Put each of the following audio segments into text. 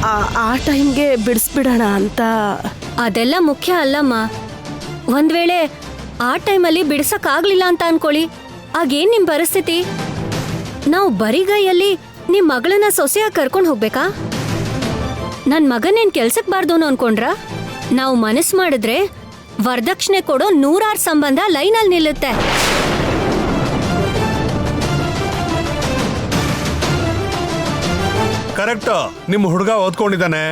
ಆ ಟೈಮ್ಗೆ ಬಿಡಿಸ್ಬಿಡೋಣ ಅಂತ. ಅದೆಲ್ಲ ಮುಖ್ಯ ಅಲ್ಲಮ್ಮ. ಒಂದ್ ವೇಳೆ ಆ ಟೈಮಲ್ಲಿ ಬಿಡ್ಸಕ್ಕಾಗ್ಲಿಲ್ಲ ಅಂತ ಅನ್ಕೊಳ್ಳಿ, ಆಗೇನ್ ನಿಮ್ ಪರಿಸ್ಥಿತಿ? ನಾವು ಬರಿಗೈಯಲ್ಲಿ ನಿಮ್ ಮಗಳನ್ನ ಸೊಸೆಯಾಗಿ ಕರ್ಕೊಂಡು ಹೋಗ್ಬೇಕಾ? ನನ್ ಮಗನೇನ್ ಕೆಲ್ಸಕ್ ಬಾರ್ದೋನು ಅನ್ಕೊಂಡ್ರ? ನಾವು ಮನಸ್ ಮಾಡಿದ್ರೆ ವರದಕ್ಷಿಣೆ ಕೊಡೋ 100 ಸಂಬಂಧ ಲೈನಲ್ಲಿ ನಿಲ್ಲುತ್ತೆ. ಕರೆಕ್ಟ್. ನಿಮ್ಮ ಹುಡುಗ ಓದ್ಕೊಂಡಿದ್ದಾನೆ.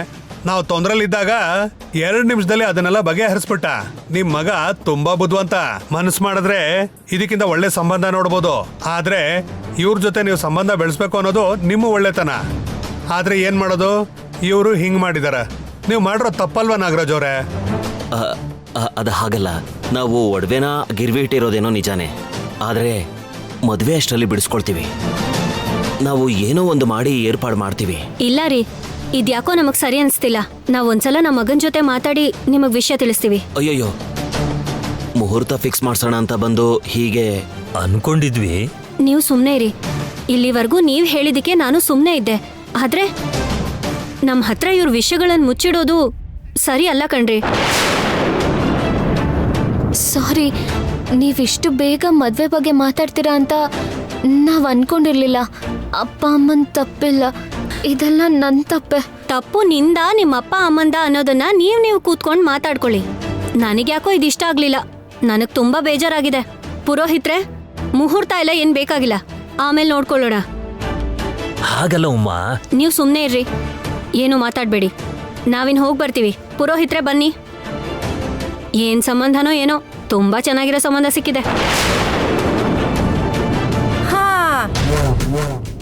ನಾವು ತೊಂದ್ರಲ್ಲಿದ್ದಾಗ 2 ನಿಮಿಷದಲ್ಲಿ ಅದನ್ನೆಲ್ಲ ಬಗೆಹರಿಸ್ಬಿಟ್ಟ. ನಿಮ್ ಮಗ ತುಂಬಾ ಬುದ್ಧಿವಂತ. ಮನಸ್ಸು ಮಾಡಿದ್ರೆ ಇದಕ್ಕಿಂತ ಒಳ್ಳೆ ಸಂಬಂಧ ನೋಡ್ಬೋದು. ಆದ್ರೆ ಇವ್ರ ಜೊತೆ ನೀವು ಸಂಬಂಧ ಬೆಳೆಸ್ಬೇಕು ಅನ್ನೋದು ನಿಮ್ಮ ಒಳ್ಳೆತನ. ಆದ್ರೆ ಏನ್ ಮಾಡೋದು, ಇವರು ಹಿಂಗ್ ಮಾಡಿದಾರ. ನೀವು ಮಾಡಿರೋ ತಪ್ಪಲ್ವಾ ನಾಗರಾಜ್ ಅವ್ರೆ? ಅದು ಹಾಗಲ್ಲ. ನಾವು ಒಡವೆನ ಗಿರ್ವಿ ಇಟ್ಟಿರೋದೇನೋ ನಿಜಾನೇ, ಆದ್ರೆ ಮದ್ವೆ ಅಷ್ಟರಲ್ಲಿ ಬಿಡಿಸ್ಕೊಳ್ತೀವಿ. ನಾವು ಏನೋ ಒಂದು ಮಾಡಿ ಏರ್ಪಾಡು ಮಾಡ್ತೀವಿ. ಇಲ್ಲ ರೀ, ಇದ್ಯಾಕೋ ನಮಗ್ ಸರಿ ಅನ್ಸ್ತಿಲ್ಲ. ನಾವ್ ಒಂದ್ಸಲ ನಮ್ಮ ಮಗನ್ ಜೊತೆ ಮಾತಾಡಿ ನಿಮಗ್ ವಿಷಯ ತಿಳಿಸ್ತೀವಿ. ಅಯ್ಯಯ್ಯೋ, ಮುಹೂರ್ತ ಫಿಕ್ಸ್ ಮಾಡ್ಸೋಣ ಅಂತ ಬಂದು ಹೀಗೆ ಅನ್ಕೊಂಡಿದ್ವಿ. ನೀವು ಸುಮ್ನೆ ಇರಿ. ಇಲ್ಲಿವರೆಗೂ ನೀವ್ ಹೇಳಿದಕ್ಕೆ ನಾನು ಸುಮ್ನೆ ಇದ್ದೆ. ಆದ್ರೆ ನಮ್ ಹತ್ರ ಇವ್ರ ವಿಷಯಗಳನ್ನ ಮುಚ್ಚಿಡೋದು ಸರಿ ಅಲ್ಲ ಕಣ್ರಿ. ಸಾರಿ, ನೀವಿಷ್ಟು ಬೇಗ ಮದ್ವೆ ಬಗ್ಗೆ ಮಾತಾಡ್ತೀರಾ ಅಂತ ನಾವ್ ಅನ್ಕೊಂಡಿರ್ಲಿಲ್ಲ. ಅಪ್ಪ ಅಮ್ಮನ್ ತಪ್ಪಿಲ್ಲ, ಇದೆಲ್ಲ ನನ್ ತಪ್ಪೆ. ತಪ್ಪು ನಿಂದ ನಿಮ್ಮಪ್ಪ ಅಮ್ಮಂದ ಅನ್ನೋದನ್ನ ನೀವು ಕೂತ್ಕೊಂಡು ಮಾತಾಡ್ಕೊಳ್ಳಿ. ನನಗ್ಯಾಕೋ ಇದಿಷ್ಟ ಆಗ್ಲಿಲ್ಲ. ನನಗ್ ತುಂಬಾ ಬೇಜಾರಾಗಿದೆ. ಪುರೋಹಿತ್ರೆ, ಮುಹೂರ್ತ ಎಲ್ಲ ಏನ್ ಬೇಕಾಗಿಲ್ಲ, ಆಮೇಲೆ ನೋಡ್ಕೊಳ್ಳೋಣ. ಹಾಗಲ್ಲ ಉಮ್ಮ. ನೀವು ಸುಮ್ನೆ ಇರ್ರಿ, ಏನು ಮಾತಾಡ್ಬೇಡಿ. ನಾವಿನ್ ಹೋಗ್ ಬರ್ತೀವಿ. ಪುರೋಹಿತ್ರೆ ಬನ್ನಿ. ಏನ್ ಸಂಬಂಧನೋ ಏನೋ, ತುಂಬಾ ಚೆನ್ನಾಗಿರೋ ಸಂಬಂಧ ಸಿಕ್ಕಿದೆ.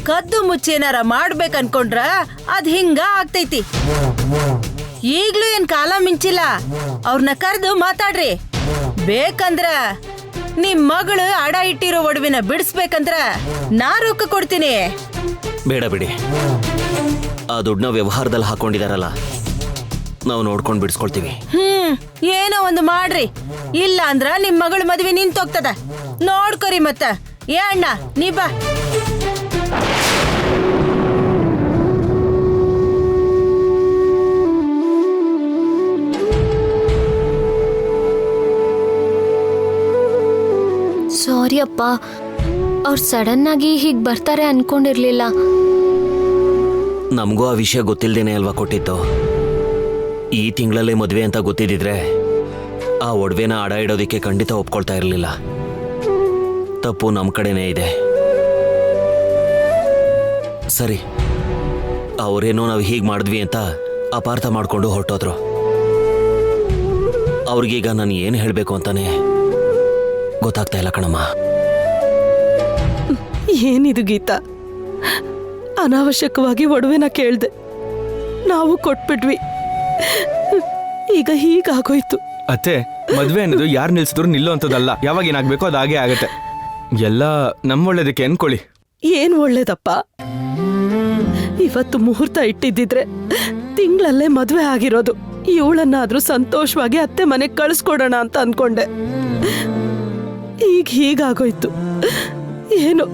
ಕದ್ದು ಮುಚ್ಚೇನಾರ ಮಾಡ್ಬೇಕನ್ಕೊಂಡ್ರ ಅದ್ ಹಿಂಗ ಆಗ್ತೈತಿ. ಈಗ್ಲೂ ಏನ್ ಕಾಲ ಮಿಂಚಿಲ್ಲ. ಅವ್ರನ್ನ ಕರೆದು ಮಾತಾಡ್ರಿ. ಬೇಕಂದ್ರ ನಿಮ್ ಮಗಳು ಅಡ ಇಟ್ಟಿರೋ ಒಡವಿನ ಬಿಡಿಸ್ಬೇಕಂದ್ರ ನಾ ರೊಕ್ಕ ಕೊಡ್ತೀನಿ. ಬೇಡ ಬಿಡಿ, ಆ ದುಡ್ಡನ್ನ ವ್ಯವಹಾರದಲ್ಲಿ ಹಾಕೊಂಡಿದಾರಲ್ಲ, ನಾವು ನೋಡ್ಕೊಂಡು ಬಿಡಿಸ್ಕೊಳ್ತೀವಿ. ಏನೋ ಒಂದು ಮಾಡ್ರಿ. ಇಲ್ಲ ಅಂದ್ರ ನಿಮ್ ಮಗಳ ಮದ್ವೆ ನಿಂತೋಗ್ತದ. ನೋಡ್ಕೊರಿ ಮತ್ತ. ಏ ಅಣ್ಣ, ನೀ ಬಾ. ಸಾರಿ ಅಪ್ಪ, ಅವ್ರು ಸಡನ್ ಆಗಿ ಹೀಗ್ ಬರ್ತಾರೆ ಅನ್ಕೊಂಡಿರ್ಲಿಲ್ಲ. ನಮಗೂ ಆ ವಿಷಯ ಗೊತ್ತಿಲ್ದೇನೆ ಅಲ್ವಾ ಕೊಟ್ಟಿತ್ತು. ಈ ತಿಂಗಳಲ್ಲೇ ಮದುವೆ ಅಂತ ಗೊತ್ತಿದ್ದಿದ್ರೆ ಆ ಒಡವೆನ ಅಡ ಇಡೋದಿಕ್ಕೆ ಖಂಡಿತ ಒಪ್ಕೊಳ್ತಾ ಇರಲಿಲ್ಲ. ತಪ್ಪು ನಮ್ಮ ಕಡೆನೇ ಇದೆ. ಸರಿ, ಅವರೇನೋ ನಾವು ಹೀಗೆ ಮಾಡಿದ್ವಿ ಅಂತ ಅಪಾರ್ಥ ಮಾಡಿಕೊಂಡು ಹೊರಟೋದ್ರು. ಅವ್ರಿಗೀಗ ನಾನು ಏನು ಹೇಳಬೇಕು ಅಂತಾನೆ ಗೊತ್ತಾಗ್ತಾ ಇಲ್ಲ ಕಣಮ್ಮ. ಏನಿದು ಗೀತಾ, ಅನಾವಶ್ಯಕವಾಗಿ ಒಡವೆನ ಕೇಳ್ದೆ, ನಾವು ಕೊಟ್ಬಿಟ್ವಿ. ಈಗ ಹೀಗಾಗೋಯ್ತು. ಅತ್ತೆ, ಮದ್ವೆ ಅನ್ನೋದು ಯಾರು ನಿಲ್ಸಿದ್ರು ನಿಲ್ಲೋ ಅಂತದಲ್ಲ. ಯಾವಾಗ ಏನಾಗ್ಬೇಕೋ ಅದು ಹಾಗೆ ಆಗತ್ತೆ. ಎಲ್ಲ ನಮ್ಮ ಒಳ್ಳೇದಕ್ಕೆ ಅನ್ಕೊಳ್ಳಿ. ಏನ್ ಒಳ್ಳೇದಪ್ಪ. ಇವತ್ತು ಮುಹೂರ್ತ ಇಟ್ಟಿದ್ದಿದ್ರೆ ತಿಂಗಳಲ್ಲೇ ಮದ್ವೆ ಆಗಿರೋದು. ಇವಳನ್ನಾದ್ರೂ ಸಂತೋಷವಾಗಿ ಅತ್ತೆ ಮನೆಗೆ ಕಳಿಸ್ಕೊಡೋಣ ಅಂತ ಅನ್ಕೊಂಡೆ. ಈಗ ಹೀಗಾಗೋಯ್ತು. ಏನು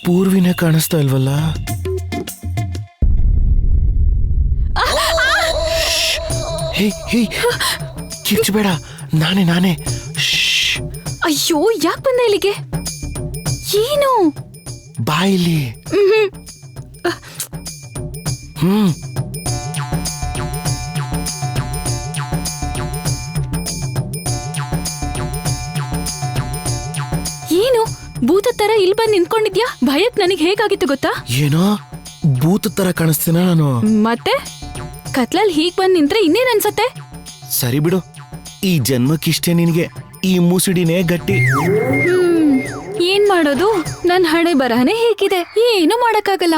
ಪೂರ್ವಿನೇ ಕಾಣಿಸ್ತಾ ಇಲ್ವಲ್ಲ? ಹೇ ಹೇ ಕಿರ್ಚಬೇಡ, ನಾನೇ ಶ್ಶ್. ಅಯ್ಯೋ ಯಾಕೆ ಬಂದ ಇಲ್ಲಿಗೆ? ಏನು? ಬಾ ಇಲ್ಲಿ. ಹ್ಮ್ ಏನು ಭೂತ ತರ ಇಲ್ಲಿ ಬಂದು ನಿಂತ್ಕೊಂಡಿದ್ಯಾ? ಭಯಕ್ ನನಗೆ ಹೇಗಾಗಿತ್ತು ಗೊತ್ತಾ? ಏನೋ ಭೂತ ತರ ಕಾಣಿಸ್ತೀನ ನಾನು? ಮತ್ತೆ ಕತ್ಲಲ್ಲಿ ಹೀಗ್ ಬಂದ್ ನಿಂತ್ರೆ ಇನ್ನೇನ್ ಅನ್ಸತ್ತೆ? ಸರಿ ಬಿಡು, ಈ ಜನ್ಮಕ್ಕಿಷ್ಟೇ ನಿನಗೆ ಈ ಮುಸುಡಿನೇ ಗಟ್ಟಿ. ಏನ್ ಮಾಡೋದು? ನನ್ ಹಣೆ ಬರಹನೇ ಹೇಗಿದೆ, ಏನು ಮಾಡಕ್ಕಾಗಲ್ಲ.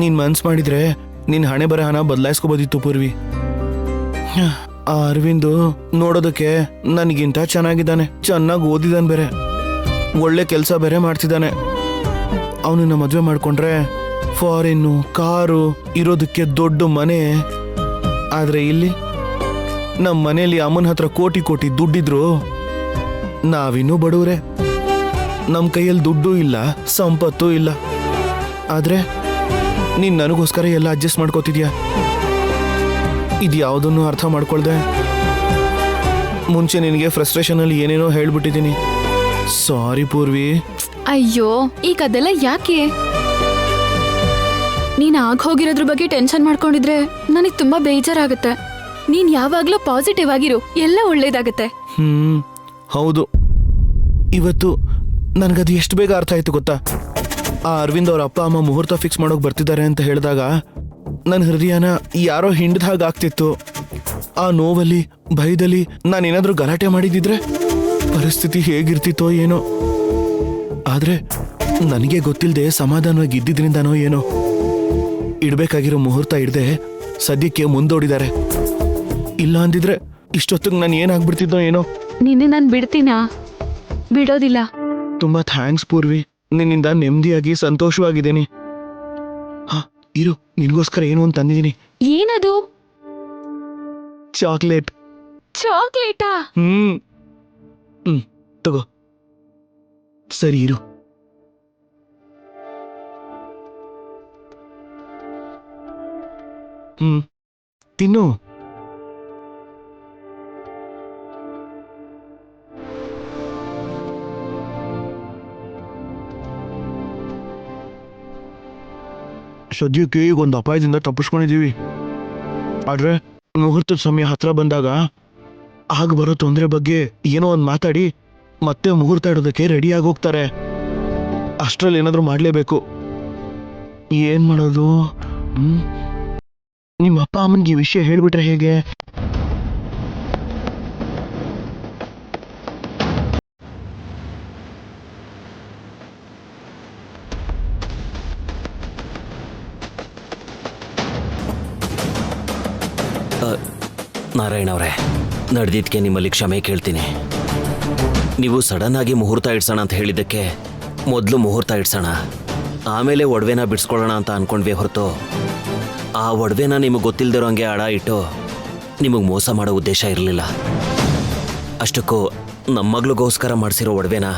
ನೀನ್ ಮನ್ಸ್ ಮಾಡಿದ್ರೆ ನಿನ್ ಹಣೆ ಬರಹನ ಬದಲಾಯಿಸ್ಕೋಬೋದಿತ್ತು ಪೂರ್ವಿ. ಆ ಅರವಿಂದು ನೋಡೋದಕ್ಕೆ ನನಗಿಂತ ಚೆನ್ನಾಗಿದ್ದಾನೆ, ಚೆನ್ನಾಗಿ ಓದಿದಾನೆ ಬೇರೆ, ಒಳ್ಳೆ ಕೆಲಸ ಬೇರೆ ಮಾಡ್ತಿದ್ದಾನೆ. ಅವನನ್ನ ಮದುವೆ ಮಾಡ್ಕೊಂಡ್ರೆ ಫಾರಿನ್ನು, ಕಾರು, ಇರೋದಕ್ಕೆ ದೊಡ್ಡ ಮನೆ. ಆದ್ರೆ ಇಲ್ಲಿ ನಮ್ಮ ಮನೆಯಲ್ಲಿ ಅಮ್ಮನ ಹತ್ರ ಕೋಟಿ ಕೋಟಿ ದುಡ್ಡಿದ್ರು ನಾವಿನ್ನೂ ಬಡವ್ರೆ. ನಮ್ಮ ಕೈಯಲ್ಲಿ ದುಡ್ಡು ಇಲ್ಲ, ಸಂಪತ್ತು ಇಲ್ಲ. ಆದ್ರೆ ನೀನ್ ನನಗೋಸ್ಕರ ಎಲ್ಲ ಅಡ್ಜಸ್ಟ್ ಮಾಡ್ಕೋತಿದ್ಯಾ. ಇದ್ಯಾವುದನ್ನು ಅರ್ಥ ಮಾಡ್ಕೊಳ್ದೆ ಮುಂಚೆ ನಿನಗೆ ಫ್ರಸ್ಟ್ರೇಷನ್ ಅಲ್ಲಿ ಏನೇನೋ ಹೇಳ್ಬಿಟ್ಟಿದ್ದೀನಿ. ಸಾರಿ ಪೂರ್ವಿ. ಅಯ್ಯೋ ಈಗ ಅದೆಲ್ಲ ಯಾಕೆ? ನೀನ್ ಆಗ ಹೋಗಿರೋದ್ರ ಬಗ್ಗೆ ಟೆನ್ಷನ್ ಮಾಡ್ಕೊಂಡಿದ್ರೆ ನನಗ್ ತುಂಬಾ ಬೇಜಾರಾಗುತ್ತೆ. ನೀನ್ ಯಾವಾಗ್ಲೂ ಪಾಸಿಟಿವ್ ಆಗಿರು, ಎಲ್ಲ ಒಳ್ಳೇದಾಗತ್ತೆ. ಹೌದು, ಇವತ್ತು ನನ್ಗದು ಎಷ್ಟು ಬೇಗ ಅರ್ಥ ಆಯ್ತು ಗೊತ್ತಾ? ಆ ಅರವಿಂದ್ ಅವ್ರ ಅಪ್ಪ ಅಮ್ಮ ಮುಹೂರ್ತ ಫಿಕ್ಸ್ ಮಾಡೋಕ್ ಬರ್ತಿದ್ದಾರೆ ಅಂತ ಹೇಳಿದಾಗ ನನ್ನ ಹೃದಯನ ಯಾರೋ ಹಿಂಡ್ದ ಹಾಗೆ ಆಗ್ತಿತ್ತು. ಆ ನೋವಲ್ಲಿ, ಭಯದಲ್ಲಿ ನಾನೇನಾದ್ರೂ ಗಲಾಟೆ ಮಾಡಿದಿದ್ರೆ ಪರಿಸ್ಥಿತಿ ಹೇಗಿರ್ತಿತ್ತೋ ಏನೋ. ಆದ್ರೆ ನನಗೆ ಗೊತ್ತಿಲ್ಲದೆ ಸಮಾಧಾನವಾಗಿ ಇದ್ದಿದ್ರಿಂದನೋ ಏನೋ ಇಡ್ಬೇಕಾಗಿರೋ ಮುಹೂರ್ತ ಇಡದೆ ಸದ್ಯಕ್ಕೆ ಮುಂದೋಡಿದ್ದಾರೆ. ಇಲ್ಲ ಅಂದಿದ್ರೆ ಇಷ್ಟೊತ್ತಿಗೆ ನಾನು ಏನಾಗ್ಬಿಡ್ತಿದ್ದೋ ಏನೋ. ನಿನ್ನೆ ನಾನ್ ಬಿಡ್ತೀನಾ? ಬಿಡೋದಿಲ್ಲ. ತುಂಬಾ ಥ್ಯಾಂಕ್ಸ್ ಪೂರ್ವಿ, ನಿನ್ನಿಂದ ನೆಮ್ಮದಿಯಾಗಿ ಸಂತೋಷವಾಗಿದ್ದೀನಿ. ಹಾ ಇರು, ನಿನ್ಗೋಸ್ಕರ ಏನು ಅಂತ ತಂದಿದ್ದೀನಿ. ಏನದು? ಚಾಕ್ಲೇಟ್. ಚಾಕ್ಲೇಟಾ? ತಗೋ. ಸರಿ ಇರು. ತಿನ್ನು. ಸದ್ಯಕ್ಕೆ ಈಗ ಒಂದು ಅಪಾಯದಿಂದ ತಪ್ಪಿಸ್ಕೊಂಡಿದೀವಿ. ಆದ್ರೆ ಮುಹೂರ್ತದ ಸಮಯ ಹತ್ರ ಬಂದಾಗ ಆಗ ಬರೋ ತೊಂದರೆ ಬಗ್ಗೆ ಏನೋ ಒಂದು ಮಾತಾಡಿ ಮತ್ತೆ ಮುಹೂರ್ತ ಇಡೋದಕ್ಕೆ ರೆಡಿಯಾಗಿ ಹೋಗ್ತಾರೆ. ಅಷ್ಟ್ರಲ್ಲಿ ಏನಾದ್ರೂ ಮಾಡ್ಲೇಬೇಕು. ಏನ್ ಮಾಡೋದು? ನಿಮ್ಮ ಅಪ್ಪ ಅಮ್ಮನಿಗೆ ಈ ವಿಷಯ ಹೇಳ್ಬಿಟ್ರೆ ಹೇಗೆ? ನಾರಾಯಣ ಅವರೇ, ನಡೆದಿದ್ದಕ್ಕೆ ನಿಮ್ಮಲ್ಲಿ ಕ್ಷಮೆ ಕೇಳ್ತೀನಿ. ನೀವು ಸಡನ್ ಆಗಿ ಮುಹೂರ್ತ ಇಡ್ಸೋಣ ಅಂತ ಹೇಳಿದ್ದಕ್ಕೆ ಮೊದಲು ಮುಹೂರ್ತ ಇಡ್ಸೋಣ, ಆಮೇಲೆ ಒಡವೆನ ಬಿಡಿಸ್ಕೊಳ್ಳೋಣ ಅಂತ ಅನ್ಕೊಂಡ್ವಿ ಹೊರತು ಆ ಒಡವೆನ ನಿಮಗೆ ಗೊತ್ತಿಲ್ದಿರೋ ಹಂಗೆ ಅಡ ಇಟ್ಟು ನಿಮಗೆ ಮೋಸ ಮಾಡೋ ಉದ್ದೇಶ ಇರಲಿಲ್ಲ. ಅಷ್ಟಕ್ಕೂ ನಮ್ಮ ಮಗಳಿಗೋಸ್ಕರ ಮಾಡಿಸಿರೋ ಒಡವೆನ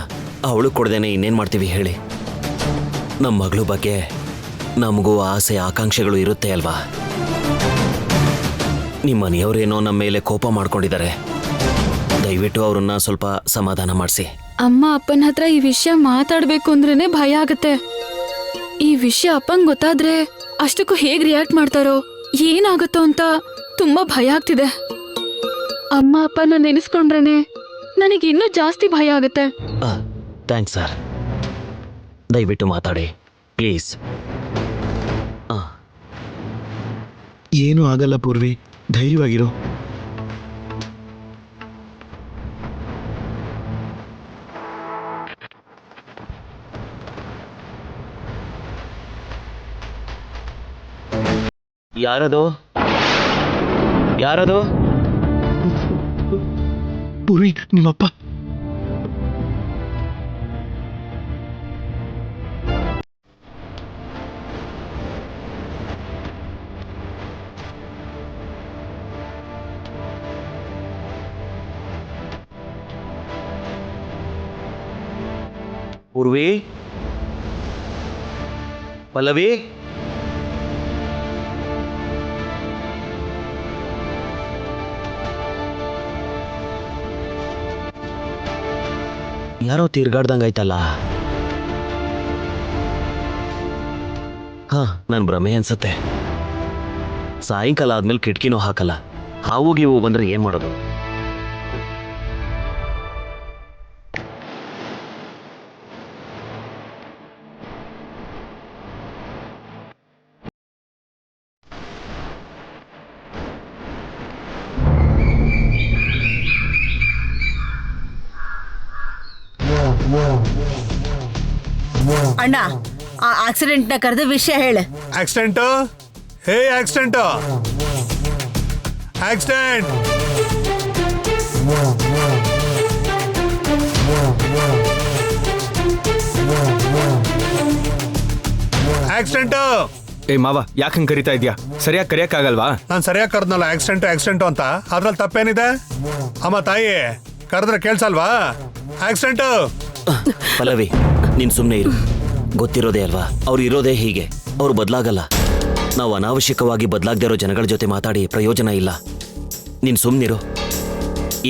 ಅವಳು ಕೊಡ್ದೇನೆ ಇನ್ನೇನು ಮಾಡ್ತೀವಿ ಹೇಳಿ? ನಮ್ಮ ಮಗಳ ಬಗ್ಗೆ ನಮಗೂ ಆಸೆ ಆಕಾಂಕ್ಷೆಗಳು ಇರುತ್ತೆ ಅಲ್ವಾ? ನಿಮ್ಮ ಮನೆಯವರೇನೋ ನಮ್ಮ ಮೇಲೆ ಕೋಪ ಮಾಡ್ಕೊಂಡಿದ್ದಾರೆ, ದಯವಿಟ್ಟು ಅವ್ರನ್ನ ಸ್ವಲ್ಪ ಸಮಾಧಾನ ಮಾಡಿಸಿ. ಅಮ್ಮ ಅಪ್ಪನ ಹತ್ರ ಈ ವಿಷಯ ಮಾತಾಡ್ಬೇಕು ಅಂದ್ರೇನೆ ಭಯ ಆಗತ್ತೆ. ಈ ವಿಷಯ ಅಪ್ಪಂಗ್ ಗೊತ್ತಾದ್ರೆ ಅಷ್ಟಕ್ಕೂ ಹೇಗ್ ರಿಯಾಕ್ಟ್ ಮಾಡ್ತಾರೋ, ಏನಾಗುತ್ತೋ ಅಂತ ತುಂಬಾ ಭಯ ಆಗ್ತಿದೆ. ಅಮ್ಮ ಅಪ್ಪನ ನೆನೆಸ್ಕೊಂಡ್ರೇನೆ ನನಗೆ ಇನ್ನೂ ಜಾಸ್ತಿ ಭಯ ಆಗುತ್ತೆ. ಥ್ಯಾಂಕ್ಸ್ ಸರ್, ದಯವಿಟ್ಟು ಮಾತಾಡಿ ಪ್ಲೀಸ್. ಏನೂ ಆಗಲ್ಲ ಪೂರ್ವಿ, ಧೈರ್ಯವಾಗಿರು. ಯಾರದು? ಯಾರದು? ಪೂರ್ವಿ, ನಿಮ್ಮಪ್ಪ. ಪೂರ್ವಿ, ಪಲ್ಲವಿ, ಯಾರೋ ತಿರ್ಗಾಡ್ದಂಗಾಯ್ತಲ್ಲ. ಹಾ, ನನ್ ಭ್ರಮೆ ಅನ್ಸತ್ತೆ. ಸಾಯಂಕಾಲ ಆದ್ಮೇಲೆ ಕಿಟಕಿನೂ ಹಾಕಲ್ಲ. ಹಾವು ಗೀವು ಬಂದ್ರೆ ಏನ್ ಮಾಡೋದು? ಅಣ್ಣ, ಆ ಆಕ್ಸಿಡೆಂಟ್ ನ ಕರೆದ ವಿಷಯ ಹೇಳು. ಆಕ್ಸಿಡೆಂಟು? ಹೇ ಆಕ್ಸಿಡೆಂಟು, ಆಕ್ಸಿಡೆಂಟ್. ಆಕ್ಸಿಡೆಂಟು. ಏ ಮಾವ, ಯಾಕಂಗ್ ಕರಿತಾ ಇದ್ಯಾ? ಸರಿಯಾಗಿ ಕರಿಯಕ್ಕಾಗಲ್ವಾ? ನಾನು ಸರಿಯಾಗಿ ಕರೆದ್ನಲ್ಲ ಆಕ್ಸಿಡೆಂಟು ಆಕ್ಸಿಡೆಂಟು ಅಂತ. ಅದ್ರಲ್ಲಿ ತಪ್ಪೇನಿದೆ? ಅಮ್ಮ ತಾಯಿ, ಕರೆದ್ರೆ ಕೇಳ್ಸಲ್ವಾ? ಆಕ್ಸಿಡೆಂಟು. ಪಲ್ಲವಿ, ನೀನ್ ಸುಮ್ಮನೆ ಇರು. ಗೊತ್ತಿರೋದೇ ಅಲ್ವಾ, ಅವ್ರು ಇರೋದೇ ಹೀಗೆ. ಅವ್ರು ಬದಲಾಗಲ್ಲ. ನಾವು ಅನಾವಶ್ಯಕವಾಗಿ ಬದಲಾಗದೇ ಇರೋ ಜನಗಳ ಜೊತೆ ಮಾತಾಡಿ ಪ್ರಯೋಜನ ಇಲ್ಲ. ನೀನ್ ಸುಮ್ಮನಿರು.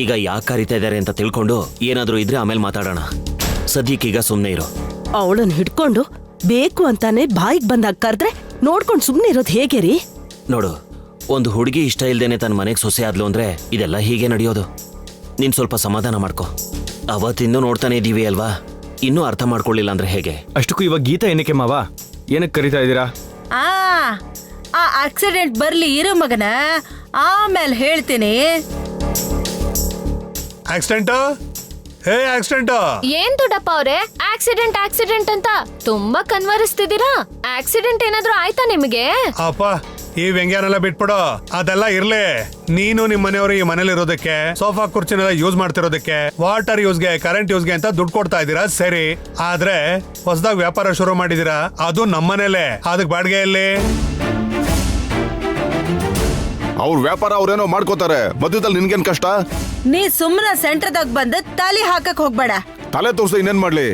ಈಗ ಯಾಕೆ ಕರಿತಾ ಇದ್ದಾರೆ ಅಂತ ತಿಳ್ಕೊಂಡು ಏನಾದರೂ ಇದ್ರೆ ಆಮೇಲೆ ಮಾತಾಡೋಣ. ಸದ್ಯಕ್ಕೀಗ ಸುಮ್ಮನೆ ಇರು. ಅವಳನ್ನ ಹಿಡ್ಕೊಂಡು ಬೇಕು ಅಂತಾನೆ ಬಾಯಿಗೆ ಬಂದಾಗ ಕರೆದ್ರೆ ನೋಡ್ಕೊಂಡು ಸುಮ್ಮನೆ ಇರೋದು ಹೇಗೆ ರೀ? ನೋಡು, ಒಂದು ಹುಡುಗಿ ಇಷ್ಟ ಇಲ್ದೇನೆ ತನ್ನ ಮನೆಗೆ ಸೊಸೆ ಆದ್ಲು ಅಂದ್ರೆ ಇದೆಲ್ಲ ಹೀಗೆ ನಡೆಯೋದು. ನೀನ್ ಸ್ವಲ್ಪ ಸಮಾಧಾನ ಮಾಡ್ಕೊ. ಅವತ್ತಿಂದು ನೋಡ್ತಾನೆ ಇದೀವಿ ಅಲ್ವಾ, ಇನ್ನೂ ಅರ್ಥ ಮಾಡ್ಕೊಳ್ಳಿಲ್ಲ ಅಂದ್ರೆ ಹೇಗೆ? ಅಷ್ಟಕ್ಕೂ ಇವಾಗ ಗೀತಾ ಏನಕ್ಕೆ ಮಾವ? ಏನಕ್ಕೆ ಕರಿತಾ ಇದ್ದೀರಾ? ಆ ಆಕ್ಸಿಡೆಂಟ್ ಬರ್ಲಿ ಇರು ಮಗನ, ಆಮೇಲೆ ಹೇಳ್ತೀನಿ. ಆಕ್ಸಿಡೆಂಟು. ಹೇ ಆಕ್ಸಿಡೆಂಟು. ಏನ್ ದೊಡ್ಡಪ್ಪ ಅವ್ರೆ, ಆಕ್ಸಿಡೆಂಟ್ ಆಕ್ಸಿಡೆಂಟ್ ಅಂತ ತುಂಬಾ ಕನ್ವರಿಸ್ತಿದ್ದೀರಾ? ಆಕ್ಸಿಡೆಂಟ್ ಏನಾದ್ರೂ ಆಯ್ತಾ ನಿಮಗೆ? ಅಪ್ಪ, ಈ ವ್ಯಂಗ್ಯನೆಲ್ಲ ಬಿಟ್ಬಿಡು. ಅದೆಲ್ಲ ಇರ್ಲಿ. ನೀನು ನಿಮ್ ಮನೆಯವರು ಈ ಮನೇಲಿ ಇರೋದಕ್ಕೆ, ಸೋಫಾ ಕುರ್ಚಿನೆಲ್ಲ ಯೂಸ್ ಮಾಡ್ತಿರೋದಕ್ಕೆ, ವಾಟರ್ ಯೂಸ್ಗೆ, ಕರೆಂಟ್ ಯೂಸ್ಗೆ ಅಂತ ದುಡ್ಡು ಕೊಡ್ತಾ ಇದ್ದೀರಾ ಸರಿ. ಆದ್ರೆ ಹೊಸದಾಗಿ ವ್ಯಾಪಾರ ಶುರು ಮಾಡಿದೀರಾ, ಅದು ನಮ್ಮನೇಲೆ. ಅದಕ್ಕೆ ಬಾಡಿಗೆ ಎಲ್ಲಿ? ಅವ್ರ ವ್ಯಾಪಾರ ಅವ್ರೇನೋ ಮಾಡ್ಕೋತಾರೆ, ಮಧ್ಯದಲ್ಲಿ ನಿನ್ಗೇನ್ ಕಷ್ಟ? ನೀ ಸುಮ್ಮನೆ ಸೆಂಟರ್ದಾಗ ಬಂದು ತಾಲಿ ಹಾಕಕ್ ಹೋಗ್ಬೇಡ. ತಲೆ ತೋರ್ಸ ಇನ್ನೇನ್ ಮಾಡ್ಲಿ?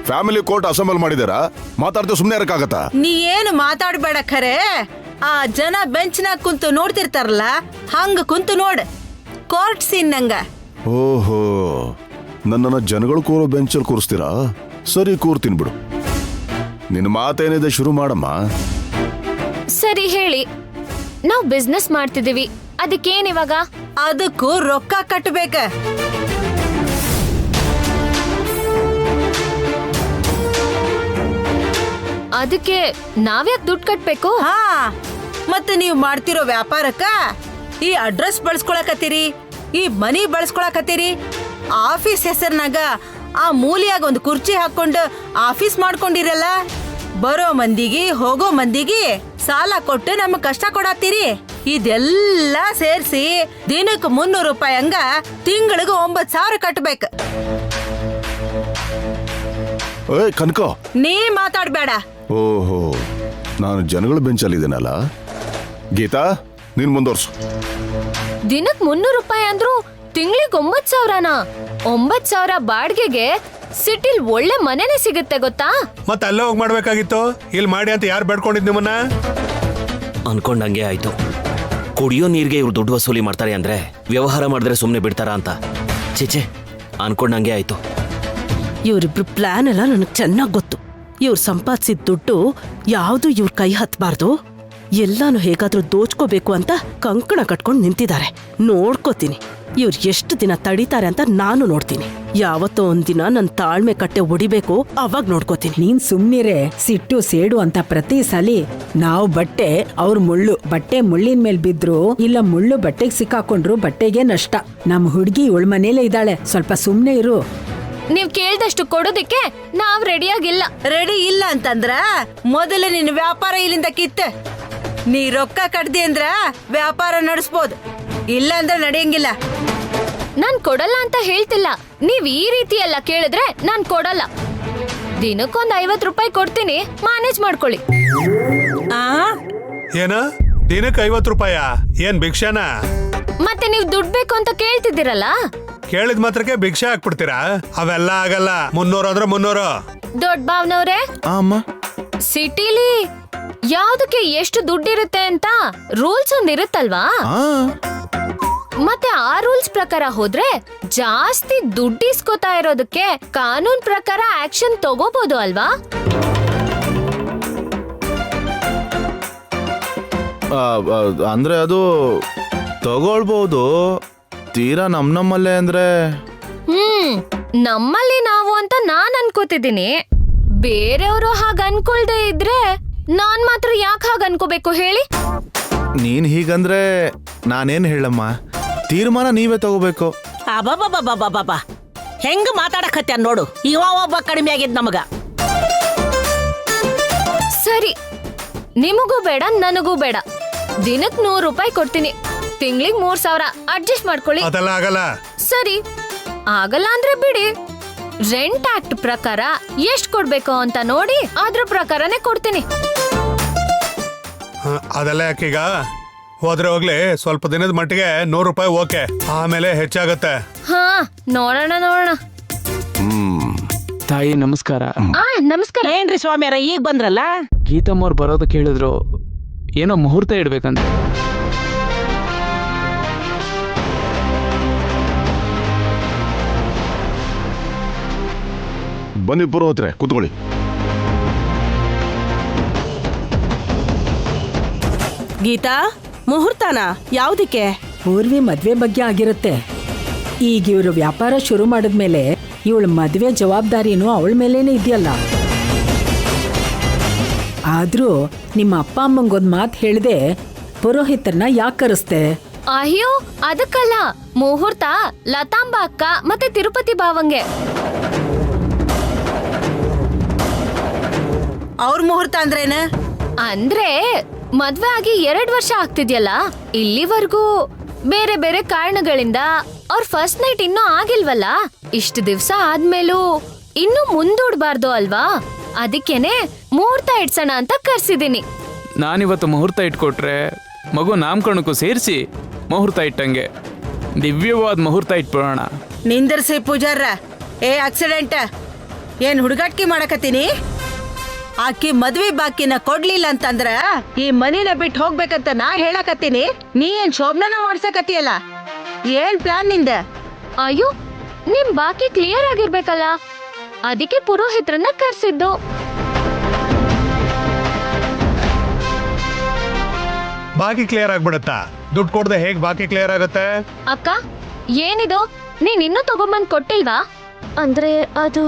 ಫ್ಯಾಮಿಲಿ ಕೋರ್ಟ್ ಅಸೆಂಬಲ್ ಮಾಡಿದಾರ, ಮಾತಾಡ್ತಾ ಸುಮ್ನೆ ಇರಕ್ಕಾಗತ್ತಾ? ನೀ ಏನು ಮಾತಾಡ್ಬೇಡ ಖರೆ. ಆ ಜನ ಬೆಂಚ್ನಾಗ ಕುಂತು ನೋಡ್ತಿರ್ತಾರಲ್ಲ, ಹಂಗ ಕುಂತು ನೋಡ್. ಕೋರ್ಟ್ ಸೀನ್ ನಂಗ. ಓಹೋ, ನನ್ನನ್ನ ಜನಗಳು ಕೂರೋ ಬೆಂಚಲ್ಲಿ ಕೂರಿಸ್ತೀರಾ? ಸರಿ, ಕೂರ್ತೀನಿ ಬಿಡು. ನಿನ್ನ ಮಾತೇನಿದೆ ಶುರು ಮಾಡಮ್ಮ. ಸರಿ ಹೇಳಿ. ನಾವ್ ಬಿಸ್ನೆಸ್ ಮಾಡ್ತಿದೀವಿ, ಅದಕ್ಕೇನಿವಾಗ? ಅದಕ್ಕೂ ರೊಕ್ಕ ಕಟ್ಟಬೇಕ. ಅದಕ್ಕೆ ನಾವ್ಯಾಕ್ ದುಡ್ಡು ಕಟ್ಬೇಕು? ಹಾ, ಮತ್ತೆ ನೀವು ಮಾಡ್ತಿರೋ ವ್ಯಾಪಾರಕ್ಕ ಈ ಅಡ್ರೆಸ್ ಬಳಸ್ಕೊಳಕತ್ತೀರಿ, ಈ ಮನಿ ಬಳಸ್ಕೊಳಕತ್ತೀರಿ. ಆಫೀಸ್ ಹೆಸರಿನಾಗ ಆ ಮೂಲಿಯಾಗ ಒಂದು ಕುರ್ಚಿ ಹಾಕೊಂಡು ಆಫೀಸ್ ಮಾಡ್ಕೊಂಡಿರಲ್ಲ. ಬರೋ ಮಂದಿಗೆ ಹೋಗೋ ಮಂದಿಗೆ ಸಾಲ ಕೊಟ್ಟು ನಮಗ್ ಕಷ್ಟ ಕೊಡತ್ತೀರಿ. ಇದೆಲ್ಲ ಸೇರಿಸಿ ದಿನಕ್ಕೆ 300 ರೂಪಾಯಿ ಹಂಗ ತಿಂಗಳಿಗೆ 9,000 ಕಟ್ಬೇಕು. ಏಯ್ ಕನಕ, ನೀ ಮಾತಾಡ್ಬೇಡ. ಓಹೋ, ನಾನು ಜನಗಳ ಬೆಂಚಲ್ಲಿದ್ದೀನಲ್ಲ. ಗೀತಾ, ನೀನ್ ಮುಂದುವರ್ಸು. ದಿನಕ್ 300 ರೂಪಾಯಿ ಅಂದ್ರು ತಿಂಗಳಿಗೆ 9,000ನಾ? 9,000 ಬಾಡ್ಗೆಗೆ ಸಿಟಿಲ್ ಒಳ್ಳೆ ಮನೆನೇ ಸಿಗುತ್ತೆ ಗೊತ್ತಾ? ಮತ್ತೆ ಅಲ್ಲೇ ಹೋಗಿ ಮಾಡ್ಬೇಕಾಗಿತ್ತು. ಇಲ್ಲಿ ಮಾಡಿ ಅಂತ ಯಾರು ಬೇಡ್ಕೊಂಡಿದ್ ನಿಮ್ಮನ್ನ? ಅನ್ಕೊಂಡಂಗೆ ಆಯ್ತು. ಕುಡಿಯೋ ನೀರಿಗೆ ಇವ್ರು ದುಡ್ಡು ವಸೂಲಿ ಮಾಡ್ತಾರೆ ಅಂದ್ರೆ ವ್ಯವಹಾರ ಮಾಡಿದ್ರೆ ಸುಮ್ಮನೆ ಬಿಡ್ತಾರ ಅಂತ. ಚೇಚೆ, ಅನ್ಕೊಂಡಂಗೆ ಆಯ್ತು. ಇವ್ರಿಬ್ರು ಪ್ಲಾನ್ ಎಲ್ಲ ನನಗೆ ಚೆನ್ನಾಗಿ ಗೊತ್ತು. ಇವ್ರು ಸಂಪಾದಿಸಿದ ದುಡ್ಡು ಯಾವುದು ಇವ್ರ ಕೈ ಹತ್ಬಾರ್ದು. ಎಲ್ಲಾನು ಹೇಗಾದ್ರೂ ದೋಚ್ಕೋಬೇಕು ಅಂತ ಕಂಕಣ ಕಟ್ಕೊಂಡು ನಿಂತಿದ್ದಾರೆ. ನೋಡ್ಕೋತೀನಿ ಇವ್ರು ಎಷ್ಟು ದಿನ ತಡೀತಾರೆ ಅಂತ ನಾನು ನೋಡ್ತೀನಿ. ಯಾವತ್ತೋ ಒಂದಿನ ನನ್ ತಾಳ್ಮೆ ಕಟ್ಟೆ ಒಡಿಬೇಕು, ಅವಾಗ ನೋಡ್ಕೋತೀನಿ. ನೀನ್ ಸುಮ್ನಿರೆ. ಸಿಟ್ಟು ಸೇಡು ಅಂತ ಪ್ರತಿ ಸಲಿ ನಾವು ಬಟ್ಟೆ ಅವ್ರ ಮುಳ್ಳು, ಬಟ್ಟೆ ಮುಳ್ಳಿನ ಮೇಲ್ ಬಿದ್ರು ಇಲ್ಲ ಮುಳ್ಳು ಬಟ್ಟೆಗೆ ಸಿಕ್ಕಾಕೊಂಡ್ರು ಬಟ್ಟೆಗೆ ನಷ್ಟ. ನಮ್ ಹುಡ್ಗಿ ಇವಳ ಮನೇಲೆ ಇದ್ದಾಳೆ, ಸ್ವಲ್ಪ ಸುಮ್ನೆ ಇರು. ನೀವ್ ಕೇಳ್ದಷ್ಟು ಕೊಡೋದಿಕ್ಕೆ ನಾವ್ ರೆಡಿಯಾಗಿಲ್ಲ. ರೆಡಿ ಇಲ್ಲ ಅಂತಂದ್ರ ಮೊದಲು ನಿನ್ನ ವ್ಯಾಪಾರ ಇಲ್ಲಿಂದ ಕಿತ್ತ. ನೀ ರೊಕ್ಕ ಕಟ್ದಿ ಅಂದ್ರ ವ್ಯಾಪಾರ ನಡೆಸ್ಬೋದು, ಇಲ್ಲ ಅಂದ್ರೆ ನಡೆಯಂಗಿಲ್ಲ. ನಾನ್ ಕೊಡಲ್ಲ ಅಂತ ಹೇಳ್ತಿಲ್ಲ. ನೀವ್ ಈ ರೀತಿ ಎಲ್ಲ ಕೇಳಿದ್ರೆ ನಾನ್ ಕೊಡಲ್ಲ. ದಿನಕ್ಕೊಂದ್ 50 ರೂಪಾಯಿ ಕೊಡ್ತೀನಿ, ಮ್ಯಾನೇಜ್ ಮಾಡ್ಕೊಳ್ಳಿ. ಏನ ದಿನಕ್ಕೆ 50 ರೂಪಾಯ? ಏನ್ ಭಿಕ್ಷಾನ? ಮತ್ತೆ ನೀವ್ ದುಡ್ಡು ಬೇಕು ಅಂತ ಕೇಳ್ತಿದ್ದೀರಲ್ಲ, ಕೇಳಿದ ಮಾತ್ರಕ್ಕೆ ಭಿಕ್ಷೆ ಹಾಕ್ಬಿಡ್ತೀರಾ? ಅವೆಲ್ಲ ಆಗಲ್ಲ. 300 ಅಂದ್ರೆ 300. ದೊಡ್ಡ ಭಾವನವ್ರೆ, ಅಮ್ಮ ಸಿಟಿಲಿ ಯಾವ್ದಕ್ಕೆ ಎಷ್ಟು ದುಡ್ಡಿರುತ್ತೆ ಅಂತ ರೂಲ್ಸ್ ಒಂದಿರುತ್ತಲ್ವಾ? ಮತ್ತೆ ಆ ರೂಲ್ಸ್ ಪ್ರಕಾರ ಹೋದ್ರೆ ಜಾಸ್ತಿ ದುಡ್ಡು ಇಸ್ಕೊತಾ ಇರೋದಕ್ಕೆ ಕಾನೂನ್ ಪ್ರಕಾರ ಆಕ್ಷನ್ ತಗೋಬಹುದು ಅಲ್ವಾ? ಅಂದ್ರೆ ಅದು ತಗೊಳ್ಬಹುದು, ತೀರಾ ನಮ್ಮಲ್ಲೇ ಅಂದ್ರೆ ನಮ್ಮಲ್ಲಿ ನಾವು ಅಂತ ನಾನ್ ಅನ್ಕೋತಿದ್ದೀನಿ. ಬೇರೆಯವರು ಹಾಗ ಅನ್ಕೊಳ್ದೆ ಇದ್ರೆ ನಾನ್ ಮಾತ್ರ ಯಾಕೆ ಹಾಗ ಅನ್ಕೋಬೇಕು ಹೇಳಿ? ನೀನ್ ಹೀಗಂದ್ರೆ ನಾನೇನ್ ಹೇಳಮ್ಮ, ತೀರ್ಮಾನ ನೀವೇ ತಗೋಬೇಕು. ಅಬಾಬಾಬಾಬಾಬಾಬಾ ಹೆಂಗ ಮಾತಾಡಕತ್ಯ ನೋಡು, ಇವ ಒಬ್ಬ ಕಡಿಮೆ ಆಗಿದ್ ನಮಗ. ಸರಿ, ನಿಮಗೂ ಬೇಡ ನನಗೂ ಬೇಡ. ದಿನಕ್ 100 ರೂಪಾಯಿ ಕೊಡ್ತೀನಿ, ತಿಂಗ್ಳಿಗೆ 3000 ಅಡ್ಜಸ್ಟ್ ಮಾಡ್ಕೊಳ್ಳಿ. ಅದೆಲ್ಲ ಆಗಲ್ಲ. ಸರಿ, ಆಗಲ್ಲ ಅಂದ್ರೆ ಬಿಡಿ. ರೆಂಟ್ ಆಕ್ಟ್ ಪ್ರಕಾರ ಎಷ್ಟ್ ಕೊಡ್ಬೇಕು ಅಂತ ನೋಡಿ ಅದ್ರ ಪ್ರಕಾರನೇ ಕೊಡ್ತೀನಿ. ಅದೆಲ್ಲ ಯಾಕೀಗ? ಹೋದ್ರೆ ಹೋಗ್ಲಿ, ಸ್ವಲ್ಪ ದಿನದ ಮಟ್ಟಿಗೆ 100 ರೂಪಾಯಿ ಓಕೆ, ಆಮೇಲೆ ಹೆಚ್ಚಾಗತ್ತೆ. ಹಾ, ನೋಡೋಣ. ತಾಯಿ ನಮಸ್ಕಾರ. ನಮಸ್ಕಾರ. ಏನ್ರಿ ಸ್ವಾಮಿಯರ ಈಗ ಬಂದ್ರಲ್ಲ? ಗೀತಮ್ಮವ್ರು ಬರೋದಕ್ಕೆ ಹೇಳಿದ್ರು, ಏನೋ ಮುಹೂರ್ತ ಇಡ್ಬೇಕಂತ. ಬನ್ನಿ ಪುರೋಹಿತ್ರೆ, ಕೂತ್ಕೊಳ್ಳಿ. ಗೀತಾ, ಮುಹೂರ್ತನ ಯಾವ್ದಕ್ಕೆ? ಪೂರ್ವಿ ಮದ್ವೆ ಬಗ್ಗೆ ಆಗಿರುತ್ತೆ. ಈಗ ಇವ್ರು ವ್ಯಾಪಾರ ಶುರು ಮಾಡಿದ್ಮೇಲೆ ಇವಳ ಮದ್ವೆ ಜವಾಬ್ದಾರಿನೂ ಅವಳ ಮೇಲೇನೆ ಇದೆಯಲ್ಲ. ಆದ್ರೂ ನಿಮ್ಮ ಅಪ್ಪ ಅಮ್ಮಂಗೊಂದ್ ಮಾತು ಹೇಳ್ದೆ ಪುರೋಹಿತರನ್ನ ಯಾಕೆ ಕರೆಸ್ತೆ? ಅಯ್ಯೋ, ಅದಕ್ಕಲ್ಲ. ಮುಹೂರ್ತ ಲತಾಂಬ ಅಕ್ಕ ಮತ್ತೆ ತಿರುಪತಿ ಭಾವಂಗೆ. ಅವ್ರ ಮುಹೂರ್ತ ಅಂದ್ರೇನ? ಅಂದ್ರೆ ಮದ್ವೆ ಆಗಿ 2 ವರ್ಷ ಆಗ್ತಿದ್ಯಲ್ಲ, ಇಲ್ಲಿವರೆಗೂ ಬೇರೆ ಬೇರೆ ಕಾರಣಗಳಿಂದ ಅವ್ರ ಫಸ್ಟ್ ನೈಟ್ ಇನ್ನೂ ಆಗಿಲ್ವಲ್ಲ. ಇಷ್ಟು ದಿವ್ಸ ಆದ್ಮೇಲೂ ಇನ್ನೂ ಮುಂದೂಡ್ಬಾರ್ದು ಅಲ್ವಾ? ಅದಕ್ಕೇನೆ ಮುಹೂರ್ತ ಇಡ್ಸೋಣ ಅಂತ ಕರ್ಸಿದೀನಿ. ನಾನಿವತ್ತು ಮುಹೂರ್ತ ಇಟ್ಕೊಟ್ರೆ ಮಗು ನಾಮಕರಣಕ್ಕೂ ಸೇರಿಸಿ ಮುಹೂರ್ತ ಇಟ್ಟಂಗೆ. ದಿವ್ಯವಾದ ಮುಹೂರ್ತ ಇಟ್ಬಿಡೋಣ. ನಿಂದರ್ಸಿ ಪೂಜಾರ. ಏ ಆಕ್ಸಿಡೆಂಟ್, ಏನ್ ಹುಡುಗಾಟ್ಕಿ ಮಾಡಕತ್ತೀನಿ? ಆಕಿ ಮದ್ವೆ ಬಾಕಿನ ಕೊಡ್ಲಿಲ್ಲ ಅಂತಂದ್ರ ಈ ಮನಿನ ಬಿಟ್ಟು ಹೋಗ್ಬೇಕಂತ ನಾ ಹೇಳಕತ್ತೀನಿ. ನೀ ಏನ್ ಶೋಭನ ಮಾಡ್ಸಕತ್ತೀಯಲ್ಲ, ಏನ್ ಪ್ಲಾನ್ ನಿಂದ? ಅಯ್ಯೋ, ನಿಮ್ ಬಾಕಿ ಕ್ಲಿಯರ್ ಆಗಿರ್ಬೇಕಲ್ಲ, ಅದಕ್ಕೆ ಪುರೋಹಿತ್ರನ್ನ ಕರ್ಸಿದ್ದು. ಬಾಕಿ ಕ್ಲಿಯರ್ ಆಗ್ಬಿಡತ್ತಾ? ದುಡ್ಡು ಕೊಡದೆ ಹೇಗ್ ಬಾಕಿ ಕ್ಲಿಯರ್ ಆಗುತ್ತೆ? ಅಕ್ಕ, ಏನಿದು? ನೀನ್ ಇನ್ನೂ ತಗೊಂಬಂದ್ ಕೊಟ್ಟಿಲ್ವಾ? ಅಂದ್ರೆ ಅದು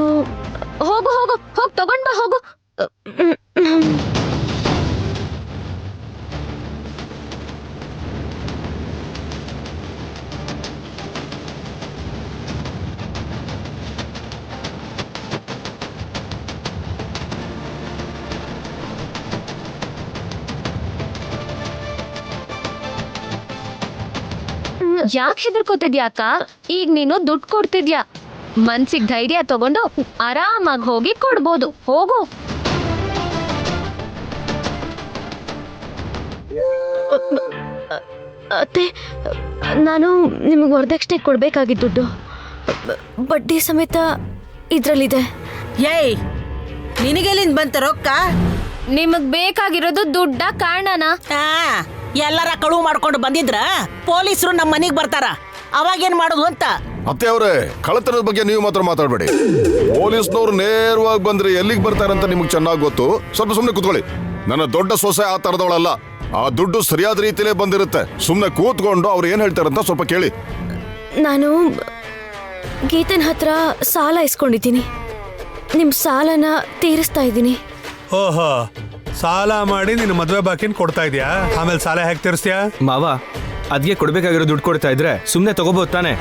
ಹೋಗು ತಗೊಂಡ್ ಬಾ, ಹೋಗು. ಯಾಕೆ ಹೆದರ್ಕೋತಿದ್ಯಾ ಅಕ್ಕ? ಈಗ ನೀನು ದುಡ್ಡು ಕೊಡ್ತಿದ್ಯಾ, ಮನ್ಸಿಗೆ ಧೈರ್ಯ ತಗೊಂಡು ಆರಾಮಾಗಿ ಹೋಗಿ ಕೊಡ್ಬೋದು. ಹೋಗು. ಅತ್ತೆ, ನಾನು ನಿಮಗೆ ವರದಕ್ಷಿಣೆ ಕೊಡ್ಬೇಕಾಗಿದ್ದ ದುಡ್ಡು ಬಡ್ಡಿ ಸಮೇತ ಇದ್ರಲ್ಲಿದೆ. ಏಯ್, ನಿನಗೆಲ್ಲಿಂದ ಬಂತ ರೊಕ್ಕ? ನಿಮಗ್ ಬೇಕಾಗಿರೋದು ದುಡ್ಡ ಕಾರಣನಾ? ಎಲ್ಲಾರ ಕಳುವು ಮಾಡ್ಕೊಂಡು ಬಂದಿದ್ರ ಪೊಲೀಸರು ನಮ್ಮ ಮನೆಗ್ ಬರ್ತಾರ, ಅವಾಗೇನ್ ಮಾಡೋದು ಅಂತ. ಅತ್ತೆ ಅವರೇ, ಕಳ್ಳತನದ ಬಗ್ಗೆ ನೀವು ಮಾತ್ರ ಮಾತಾಡಬೇಡಿ. ಪೊಲೀಸ್ನವ್ರು ನೇರವಾಗಿ ಬಂದ್ರೆ ಎಲ್ಲಿಗೆ ಬರ್ತಾರಂತ ನಿಮ್ಗೆ ಚೆನ್ನಾಗಿ ಗೊತ್ತು. ಸ್ವಲ್ಪ ಸುಮ್ಮನೆ ಕೂತ್ಕೊಳ್ಳಿ. ನನ್ನ ದೊಡ್ಡ ಸೊಸೆ ಆ ತರದವಳಲ್ಲ. ಆ ದುಡ್ಡು ಸರಿಯಾದ ರೀತಿಲೇ ಬಂದಿರುತ್ತೆ. ಸುಮ್ಮನೆ ಕೂತ್ಕೊಂಡು ಅವ್ರು ಏನ್ ಹೇಳ್ತಾರಂತ ಸ್ವಲ್ಪ ಕೇಳಿ. ನಾನು ಗೀತನ್ ಹತ್ರ ಸಾಲ ಇಸ್ಕೊಂಡಿದ್ದೀನಿ. ನಿಮ್ ಸಾಲನ ತೀರಿಸ್ತಾ ಇದ್ದೀನಿ. ಓಹೋ, ಸಾಲ ಮಾಡಿ ನಿನ್ನ ಮದ್ವೆ ಬಾಕಿನ ಕೊಡ್ತಾ ಇದೀಯಾ? ಆಮೇಲೆ ಸಾಲ ಹೇಗೆ ತೀರಿಸ್ತೀಯಾ? ಮಾವ, ಅದ್ಗೆ ಕೊಡ್ಬೇಕಾಗಿರೋ ದುಡ್ಡು ಕೊಡ್ತಾ ಇದ್ರೆ ಸುಮ್ಮನೆ ತಗೋಬಹುದು ತಾನೆ.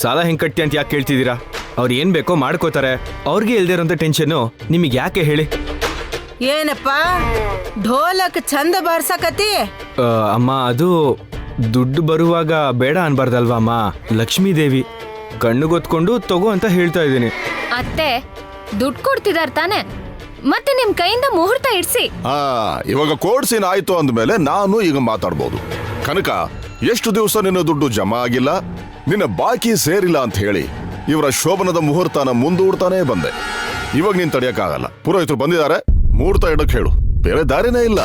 ಸಾಲ ಹೆಂಗ್ ಕಟ್ಟಿ ಅಂತ ಯಾಕೆ ಕೇಳ್ತಿದ್ದೀರಾ? ಅವ್ರು ಏನ್ ಬೇಕೋ ಮಾಡ್ಕೋತಾರೆ. ಅವ್ರಿಗೆ ಇಲ್ದೇ ಇರೋಂಥ ಟೆನ್ಷನ್ನು ನಿಮಗೆ ಯಾಕೆ ಹೇಳಿ? ಏನಪ್ಪ ಢೋಲಕ್ ಚಂದ ಬಾರ್ಸಕತಿ? ಅಮ್ಮ, ಅದು ದುಡ್ಡು ಬರುವಾಗ ಬೇಡ ಅನ್ಬಾರ್ದಲ್ವಾ ಅಮ್ಮ. ಲಕ್ಷ್ಮೀ ದೇವಿ ಕಣ್ಣು ಗೊತ್ಕೊಂಡು ತಗೋ ಅಂತ ಹೇಳ್ತಾ ಇದ್ದೀನಿ. ಅತ್ತೆ, ದುಡ್ಡು ಕೊಡ್ತಿದಾರ ತಾನೆ, ಮತ್ತೆ ನಿಮ್ ಕೈಯಿಂದ ಮುಹೂರ್ತ ಇಡ್ಸಿ. ಇವಾಗ ಕೋರ್ಟ್ ಸೀನ್ ಆಯ್ತು ಅಂದ್ಮೇಲೆ ನಾನು ಈಗ ಮಾತಾಡ್ಬೋದು. ಕನಕ, ಎಷ್ಟು ದಿವಸ ನಿನ್ನ ದುಡ್ಡು ಜಮಾ ಆಗಿಲ್ಲ, ನಿನ್ನ ಬಾಕಿ ಸೇರಿಲ್ಲ ಅಂತ ಹೇಳಿ ಇವರ ಶೋಭನದ ಮುಹೂರ್ತನ ಮುಂದೂಡ್ತಾನೆ ಬಂದೆ. ಇವಾಗ ನೀನ್ ತಡೆಯಕ್ಕಾಗಲ್ಲ. ಪುರೋಹಿತರು ಬಂದಿದ್ದಾರೆ, ಮುಹೂರ್ತ ಇಡಕ್ ಹೇಳು, ಬೇರೆ ದಾರಿನೇ ಇಲ್ಲ.